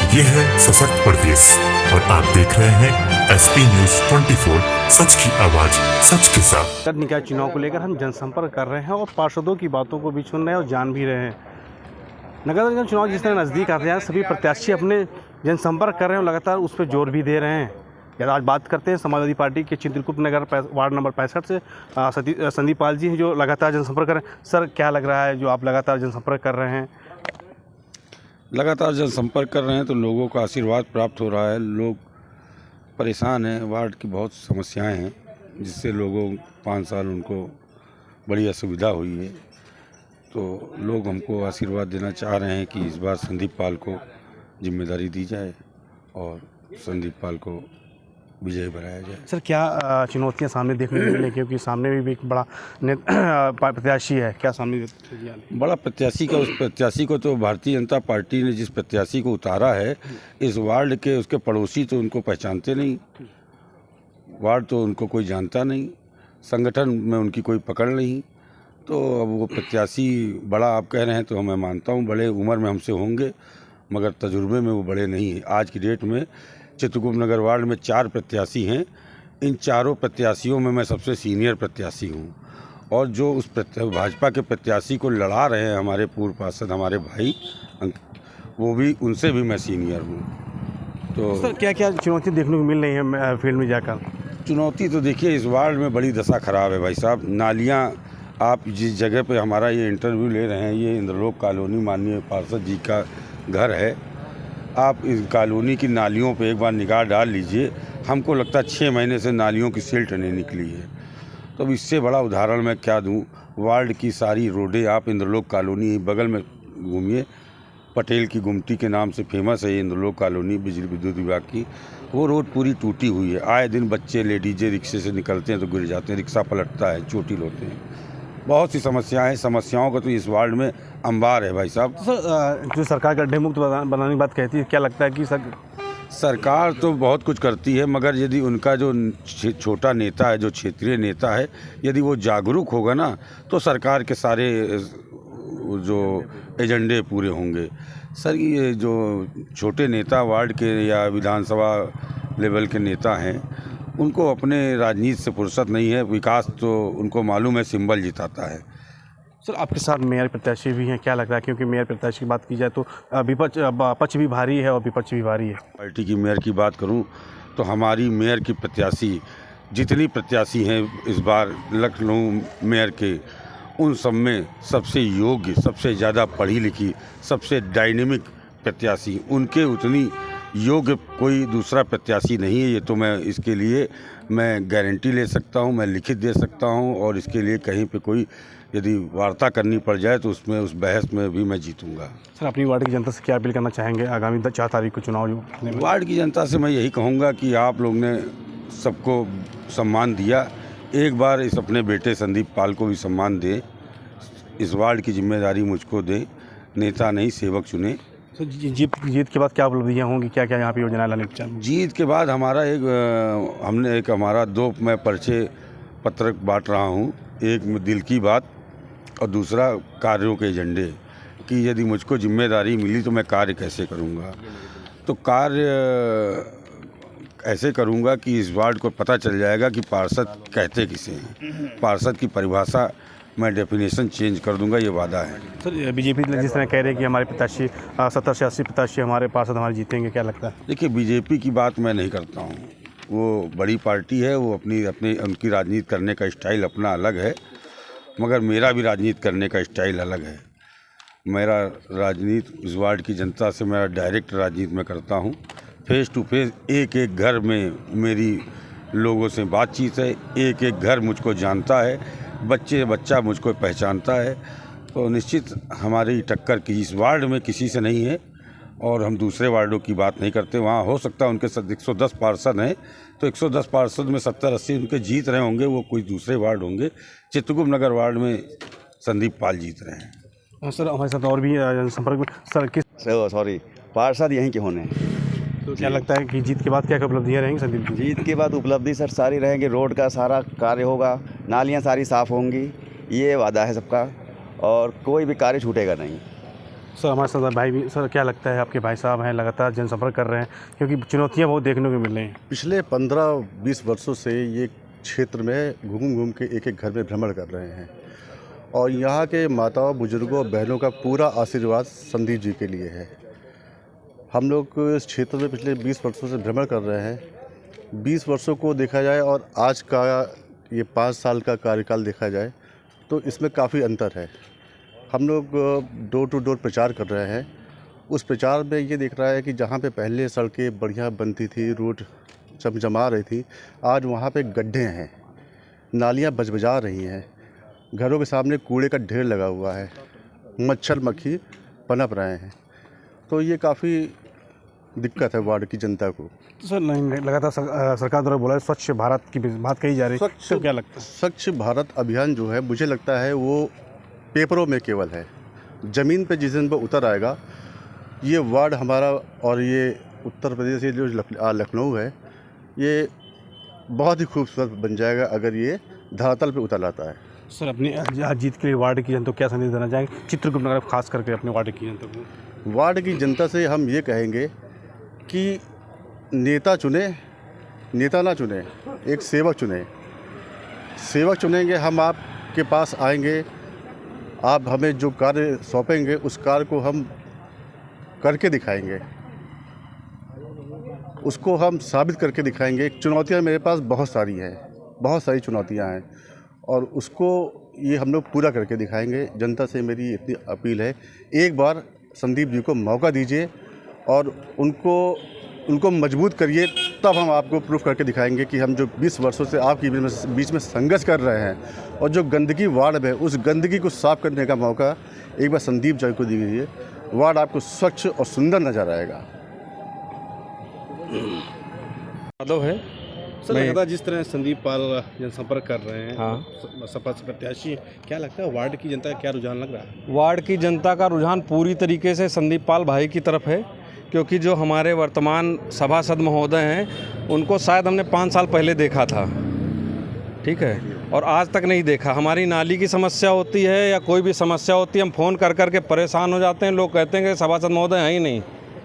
ये है सशक्त प्रदेश और आप देख रहे हैं एसपी न्यूज 24, सच की आवाज सच के साथ। नगर निकाय चुनाव को लेकर हम जनसंपर्क कर रहे हैं और पार्षदों की बातों को भी सुन रहे हैं और जान भी रहे हैं। नगर निगम चुनाव जिस तरह नज़दीक आते हैं, सभी प्रत्याशी अपने जनसंपर्क कर रहे हैं और लगातार उस पर जोर भी दे रहे हैं। यार आज बात करते हैं समाजवादी पार्टी के चित्रकूट नगर वार्ड नंबर 65 से संदीप पाल जी हैं, जो लगातार जनसंपर्क कर रहे हैं। सर, क्या लग रहा है जो आप लगातार जनसंपर्क कर रहे हैं? लगातार जनसंपर्क कर रहे हैं तो लोगों का आशीर्वाद प्राप्त हो रहा है। लोग परेशान हैं, वार्ड की बहुत समस्याएं हैं जिससे लोगों 5 साल उनको बड़ी असुविधा हुई है। तो लोग हमको आशीर्वाद देना चाह रहे हैं कि इस बार संदीप पाल को जिम्मेदारी दी जाए और संदीप पाल को विजयी बनाया जाए। सर, क्या चुनौतियां सामने देखने को मिली, क्योंकि सामने भी एक बड़ा प्रत्याशी है, क्या सामने बड़ा प्रत्याशी का, उस प्रत्याशी को तो भारतीय जनता पार्टी ने जिस प्रत्याशी को उतारा है, इस वार्ड के उसके पड़ोसी तो उनको पहचानते नहीं, वार्ड तो उनको कोई जानता नहीं, संगठन में उनकी कोई पकड़ नहीं। तो अब वो प्रत्याशी बड़ा आप कह रहे हैं तो मैं मानता हूँ, बड़े उम्र में हमसे होंगे मगर तजुर्बे में वो बड़े नहीं हैं। आज की डेट में चित्रकूट नगर वार्ड में 4 प्रत्याशी हैं। इन चारों प्रत्याशियों में मैं सबसे सीनियर प्रत्याशी हूँ और जो उस भाजपा के प्रत्याशी को लड़ा रहे हैं हमारे पूर्व पार्षद, हमारे भाई, वो भी उनसे भी मैं सीनियर हूँ। तो सर, क्या क्या चुनौती देखने को मिल रही है फील्ड में जाकर? चुनौती तो देखिए, इस वार्ड में बड़ी दशा खराब है भाई साहब। नालियाँ, आप जिस जगह पे हमारा ये इंटरव्यू ले रहे हैं, ये इंद्रलोक कॉलोनी माननीय पार्षद जी का घर है। आप इस कॉलोनी की नालियों पे एक बार निगाह डाल लीजिए, हमको लगता है 6 महीने से नालियों की सिल्ट नहीं निकली है। तो अब इससे बड़ा उदाहरण मैं क्या दूं। वार्ड की सारी रोडें, आप इंद्रलोक कॉलोनी बगल में घूमिए, पटेल की गुमटी के नाम से फेमस है ये इंद्रलोक कॉलोनी, बिजली विद्युत विभाग की। वो रोड पूरी टूटी हुई है। आए दिन बच्चे लेडीजें रिक्शे से निकलते हैं तो गिर जाते हैं, रिक्शा पलटता है, चोटिल होते हैं। बहुत सी समस्याएं हैं, समस्याओं का तो इस वार्ड में अंबार है भाई साहब। सर, जो सरकार गड्ढे मुक्त बनाने की बात कहती है, क्या लगता है कि सरकार तो बहुत कुछ करती है, मगर यदि उनका जो छोटा नेता है, जो क्षेत्रीय नेता है, यदि वो जागरूक होगा ना तो सरकार के सारे जो एजेंडे पूरे होंगे। सर, ये जो छोटे नेता वार्ड के या विधानसभा लेवल के नेता हैं, उनको अपने राजनीति से फुर्सत नहीं है। विकास तो उनको मालूम है सिंबल जिताता है। सर, आपके साथ मेयर प्रत्याशी भी हैं, क्या लग रहा है? क्योंकि मेयर प्रत्याशी की बात की जाए तो पक्ष भी भारी है और विपक्ष भी भारी है। पार्टी की मेयर की बात करूं तो हमारी मेयर की प्रत्याशी, जितनी प्रत्याशी हैं इस बार लखनऊ मेयर के, उन सब में सबसे योग्य, सबसे ज़्यादा पढ़ी लिखी, सबसे डायनेमिक प्रत्याशी, उनके उतनी योग्य कोई दूसरा प्रत्याशी नहीं है। ये तो मैं इसके लिए मैं गारंटी ले सकता हूँ, मैं लिखित दे सकता हूँ। और इसके लिए कहीं पे कोई यदि वार्ता करनी पड़ जाए तो उसमें, उस बहस में भी मैं जीतूंगा। सर, अपनी वार्ड की जनता से क्या अपील करना चाहेंगे आगामी 4 तारीख को चुनाव? वार्ड की जनता से मैं यही कहूँगा कि आप लोग ने सबको सम्मान दिया, एक बार इस अपने बेटे संदीप पाल को भी सम्मान दें। इस वार्ड की जिम्मेदारी मुझको दें, नेता नहीं सेवक चुने। तो जीत के बाद क्या उपलब्धियाँ होंगी, क्या क्या यहाँ पे योजनाएं लाने की चाहिए? जीत के बाद हमारा हमने हमारा 2 मैं परिचय पत्रक बांट रहा हूँ। एक दिल की बात और दूसरा कार्यों के एजेंडे, कि यदि मुझको जिम्मेदारी मिली तो मैं कार्य कैसे करूँगा। तो कार्य ऐसे करूँगा कि इस वार्ड को पता चल जाएगा कि पार्षद कहते किसे हैं। पार्षद की परिभाषा मैं डेफिनेशन चेंज कर दूंगा, ये वादा है। सर, बीजेपी जिस तरह कह रहे हैं कि हमारे प्रत्याशी 70 से 80 प्रत्याशी हमारे पार्षद हमारे जीतेंगे, क्या लगता है? देखिए, बीजेपी की बात मैं नहीं करता हूँ। वो बड़ी पार्टी है, वो उनकी राजनीति करने का स्टाइल अपना अलग है, मगर मेरा भी राजनीति करने का स्टाइल अलग है। मेरा राजनीति इस वार्ड की जनता से मेरा डायरेक्ट राजनीति में करता हूँ। फेस टू फेस, एक एक घर में मेरी लोगों से बातचीत है, एक एक घर मुझको जानता है, बच्चा मुझको पहचानता है। तो निश्चित हमारी टक्कर की इस वार्ड में किसी से नहीं है और हम दूसरे वार्डों की बात नहीं करते। वहाँ हो सकता है उनके 110 पार्षद हैं, तो 110 पार्षद में 70-80 उनके जीत रहे होंगे, वो कोई दूसरे वार्ड होंगे। चित्रकूट नगर वार्ड में संदीप पाल जीत रहे हैं। सर, हमारे साथ और भी संपर्क में सर पार्षद यहीं के होने। तो क्या लगता है कि जीत के बाद क्या क्या उपलब्धियाँ रहेंगी संदीप जी? जीत के बाद उपलब्धि सर सारी रहेंगी, रोड का सारा कार्य होगा, नालियाँ सारी साफ़ होंगी, ये वादा है सबका, और कोई भी कार्य छूटेगा नहीं। सर हमारे साथ भाई भी, सर क्या लगता है, आपके भाई साहब हैं, लगातार जनसंपर्क कर रहे हैं क्योंकि चुनौतियाँ बहुत देखने को मिल रही हैं। पिछले 15-20 वर्षों से ये क्षेत्र में घूम घूम के एक एक घर में भ्रमण कर रहे हैं और यहाँ के माताओं, बुजुर्गों और बहनों का पूरा आशीर्वाद संदीप जी के लिए है। हम लोग इस क्षेत्र में पिछले 20 वर्षों से भ्रमण कर रहे हैं। 20 वर्षों को देखा जाए और आज का ये 5 साल का कार्यकाल देखा जाए तो इसमें काफ़ी अंतर है। हम लोग डोर टू डोर प्रचार कर रहे हैं। उस प्रचार में ये दिख रहा है कि जहाँ पे पहले सड़कें बढ़िया बनती थी, रोड चमचमा रही थी, आज वहाँ पे गड्ढे हैं, नालियाँ बजबजा रही हैं, घरों के सामने कूड़े का ढेर लगा हुआ है, मच्छर मक्खी पनप रहे हैं। तो ये काफ़ी दिक्कत है वार्ड की जनता को। तो सर नहीं, लगातार सरकार द्वारा बोला है स्वच्छ भारत की बात कही जा रही है, तो क्या लगता है? स्वच्छ भारत अभियान जो है मुझे लगता है वो पेपरों में केवल है। ज़मीन पे जिस दिन पर उतर आएगा ये वार्ड हमारा और ये उत्तर प्रदेश ये जो लखनऊ है ये बहुत ही खूबसूरत बन जाएगा अगर ये धरातल पे उतर आता है। सर अपनी आज जीत के लिए वार्ड की जनता को क्या संदेश देना चाहेंगे, चित्रकूट नगर खास करके अपने वार्ड की जनता को? वार्ड की जनता से हम ये कहेंगे कि नेता चुने, नेता ना चुने, एक सेवक चुने। सेवक चुनेंगे, हम आपके पास आएंगे, आप हमें जो कार्य सौंपेंगे उस कार्य को हम करके दिखाएंगे, उसको हम साबित करके दिखाएंगे। चुनौतियां मेरे पास बहुत सारी हैं, बहुत सारी चुनौतियां हैं और उसको ये हम लोग पूरा करके दिखाएंगे। जनता से मेरी इतनी अपील है, एक बार संदीप जी को मौका दीजिए और उनको मजबूत करिए, तब हम आपको प्रूफ करके दिखाएंगे कि हम जो 20 वर्षों से आपके बीच में संघर्ष कर रहे हैं और जो गंदगी वार्ड में, उस गंदगी को साफ करने का मौका एक बार संदीप जी को दीजिए। वार्ड आपको स्वच्छ और सुंदर नजर आएगा। यादव है सर लगातार जिस तरह संदीप पाल जनसंपर्क कर रहे हैं, हाँ। सपा से प्रत्याशी, क्या लगता है वार्ड की जनता का क्या रुझान लग रहा है? वार्ड की जनता का रुझान पूरी तरीके से संदीप पाल भाई की तरफ है, क्योंकि जो हमारे वर्तमान सभासद महोदय हैं उनको शायद हमने 5 साल पहले देखा था, ठीक है, और आज तक नहीं देखा। हमारी नाली की समस्या होती है या कोई भी समस्या होती है, हम फ़ोन कर कर के परेशान हो जाते हैं। लोग कहते हैं कि सभासद महोदय हैं ही नहीं,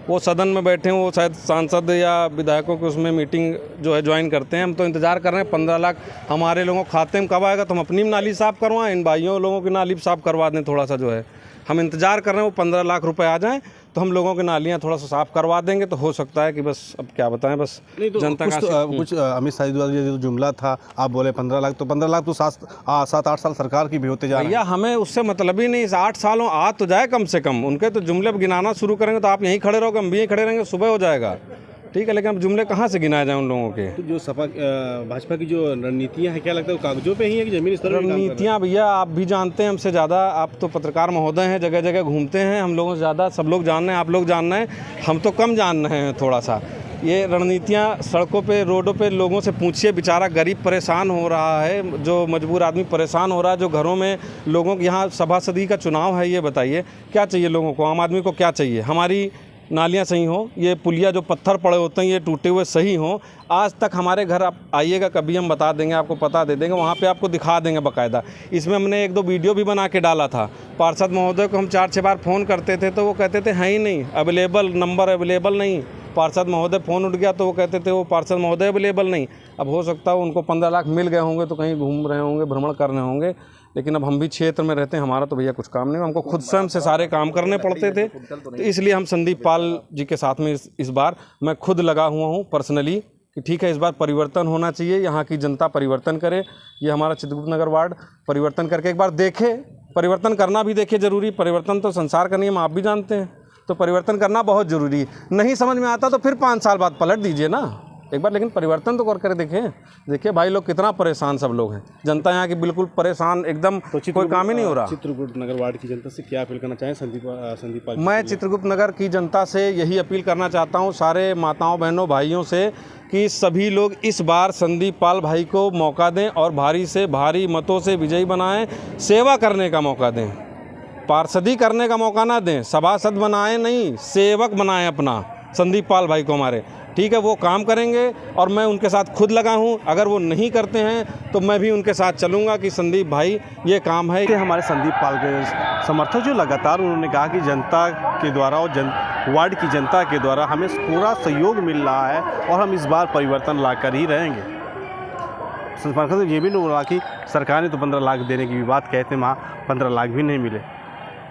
वो सदन में बैठे हैं, वो शायद सांसद या विधायकों के उसमें मीटिंग जो है ज्वाइन करते हैं। हम तो इंतज़ार कर रहे हैं 15 लाख हमारे लोगों खाते में कब आएगा तो हम अपनी नाली साफ़ करवाएं, इन भाइयों लोगों की नाली साफ़ करवा दें। थोड़ा सा जो है हम इंतज़ार कर रहे हैं वो 15 लाख रुपए आ जाएं तो हम लोगों की नालियाँ थोड़ा सा साफ़ करवा देंगे। तो हो सकता है कि बस अब क्या बताएं, बस नहीं तो जनता कुछ अमित शाह द्वारा जो जुमला था, आप बोले 15 लाख, तो 15 लाख तो 7-8 साल सरकार की भी होते जा रहे हैं। भैया हमें उससे मतलब ही नहीं, 8 सालों आ तो जाए कम से कम। उनके तो जुमले अब गिनाना शुरू करेंगे तो आप यहीं खड़े रहोगे, हम भी यहीं खड़े रहेंगे, सुबह हो जाएगा, ठीक है, लेकिन अब जुमले कहाँ से गिनाए जाएं उन लोगों के? तो जो भाजपा की जो रणनीतियाँ हैं, क्या लगता है वो कागजों पे ही है कि जमीनी स्तर पर काम कर रहे हैं? रणनीतियाँ भैया आप भी जानते हैं हमसे ज़्यादा, आप तो पत्रकार महोदय हैं, जगह जगह घूमते हैं, हम लोगों से ज़्यादा सब लोग जान रहे हैं, आप लोग जान रहे हैं, हम तो कम जान रहे हैं थोड़ा सा। ये रणनीतियाँ सड़कों पे, रोडों पे लोगों से पूछिए, बेचारा गरीब परेशान हो रहा है, जो मजबूर आदमी परेशान हो रहा है, जो घरों में लोगों के यहाँ सभासदी का चुनाव है, ये बताइए क्या चाहिए लोगों को, आम आदमी को क्या चाहिए? हमारी नालियाँ सही हों, ये पुलिया जो पत्थर पड़े होते हैं ये टूटे हुए सही हों। आज तक हमारे घर आप आइएगा कभी, हम बता देंगे, आपको पता दे देंगे, वहाँ पे आपको दिखा देंगे बाकायदा। इसमें हमने 1-2 वीडियो भी बना के डाला था। पार्षद महोदय को हम 4-6 बार फ़ोन करते थे तो वो कहते थे हैं ही नहीं अवेलेबल, नंबर अवेलेबल नहीं। पार्षद महोदय फ़ोन उठ गया तो वो कहते थे वो पार्षद महोदय अवेलेबल नहीं। अब हो सकता है उनको 15 लाख मिल गए होंगे तो कहीं घूम रहे होंगे, भ्रमण कर रहे होंगे, लेकिन अब हम भी क्षेत्र में रहते हैं, हमारा तो भैया कुछ काम नहीं, हमको खुद स्वयं से सारे काम करने पड़ते थे। तो इसलिए हम संदीप पाल जी के साथ में इस बार मैं खुद लगा हुआ हूँ पर्सनली कि ठीक है, इस बार परिवर्तन होना चाहिए, यहाँ की जनता परिवर्तन करे। ये हमारा चित्रगुप्त नगर वार्ड परिवर्तन करके एक बार देखे, परिवर्तन करना भी देखे ज़रूरी, परिवर्तन तो संसार का नियम आप भी जानते हैं, तो परिवर्तन करना बहुत ज़रूरी है। नहीं समझ में आता तो फिर 5 साल बाद पलट दीजिए ना एक बार, लेकिन परिवर्तन तो कर देखें। देखिए भाई लोग कितना परेशान सब लोग हैं, जनता यहाँ की बिल्कुल परेशान, एकदम कोई काम ही नहीं हो रहा। चित्रकूट नगर वार्ड की जनता से क्या अपील करना चाहें संदीप पाल? मैं चित्रगुप्त नगर की जनता से यही अपील करना चाहता हूँ, सारे माताओं बहनों भाइयों से, कि सभी लोग इस बार संदीप पाल भाई को मौका दें और भारी से भारी मतों से विजयी बनाएं। सेवा करने का मौका दें, पार्षदी करने का मौका ना दें, सभासद बनाएं नहीं, सेवक बनाएं अपना संदीप पाल भाई को हमारे। ठीक है, वो काम करेंगे और मैं उनके साथ खुद लगा हूँ। अगर वो नहीं करते हैं तो मैं भी उनके साथ चलूँगा कि संदीप भाई ये काम है। कि हमारे संदीप पाल के समर्थक जो लगातार उन्होंने कहा कि जनता के द्वारा और वार्ड की जनता के द्वारा हमें पूरा सहयोग मिल रहा है और हम इस बार परिवर्तन लाकर ही रहेंगे। समर्थक ने ये भी नहीं बोला कि सरकार ने तो 15 लाख देने की भी बात कहते, वहाँ 15 लाख भी नहीं मिले।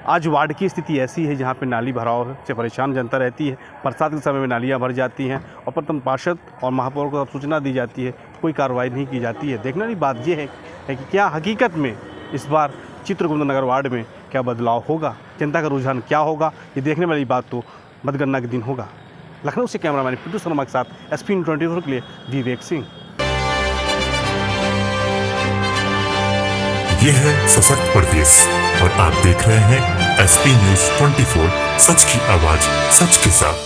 आज वार्ड की स्थिति ऐसी है जहाँ पे नाली भराव से परेशान जनता रहती है, बरसात के समय में नालियाँ भर जाती हैं और प्रथम पार्षद और महापौर को सूचना दी जाती है, कोई कार्रवाई नहीं की जाती है। देखने वाली बात ये है कि क्या हकीकत में इस बार चित्रगुप्त नगर वार्ड में क्या बदलाव होगा, जनता का रुझान क्या होगा, ये देखने वाली बात तो मतगणना के दिन होगा। लखनऊ से कैमरामैन पिंटू शर्मा के साथ SP News 24 के लिए विवेक सिंह। ये है सशक्त प्रदेश और आप देख रहे हैं SP News 24, सच की आवाज सच के साथ।